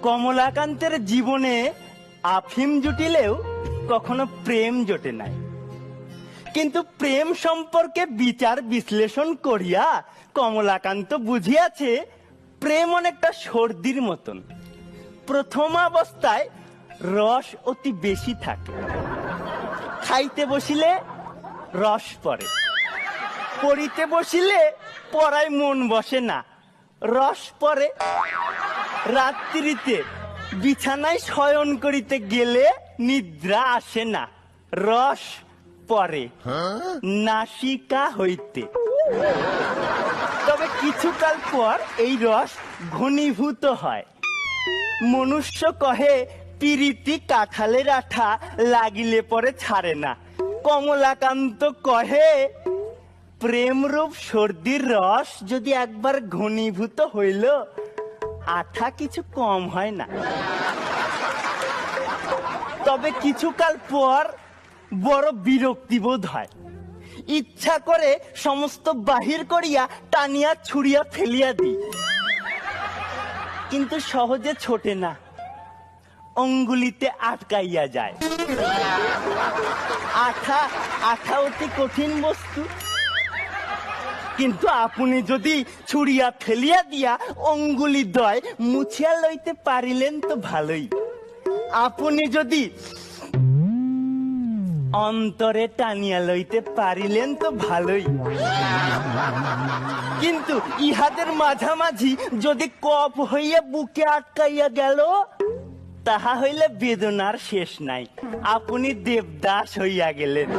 কমলাকান্তের জীবনে আফিম জুটিলেও কখনো প্রেম জোটে নাই, কিন্তু প্রেম সম্পর্কে বিচার বিশ্লেষণ করিয়া কমলাকান্ত বুঝিয়াছে প্রেম অনেকটা সর্দির মতন। প্রথম অবস্থায় রস অতি বেশি থাকে, খাইতে বসিলে রস পড়ে, পড়িতে বসিলে পড়ায় মন বসে না, রস পড়ে। রাত্রিতে বিছানায় শয়ন করিতে গেলে নিদ্রা আসে না, রস পড়ে নাসিকা হইতে। তবে কিছুকাল পর এই রস ঘনীভূত হয়। মনুষ্য কহে পিরিতি কাঁঠালের আঠা, লাগিলে পরে ছাড়ে না। কমলাকান্ত কহে প্রেমরূপ সর্দির রস যদি একবার ঘনীভূত হইল, আঠা কিছু কম হয় না। তবে কিছুকাল পর বড় বিরক্তিবোধ হয়, ইচ্ছা করে সমস্ত বাহির করিয়া টানিয়া ছুড়িয়া ফেলিয়া দিই, কিন্তু সহজে ছোটে না, অঙ্গুলিতে আটকাইয়া যায়। আঠা অতি কঠিন বস্তু, কিন্তু আপনি যদি ছুড়িয়া ফেলিয়া দিয়া অঙ্গুলি দ্বয় মুছিয়া লইতে পারিলেন তো ভালোই। আপনি যদি অন্তরে টানিয়া লইতে পারিলেন তো ভালোই, কিন্তু ইহাদের মাঝামাঝি যদি কপ হইয়া বুকে আটকাইয়া গেল, তাহা হইলে বেদনার শেষ নাই, আপনি দেবদাস হইয়া গেলেন।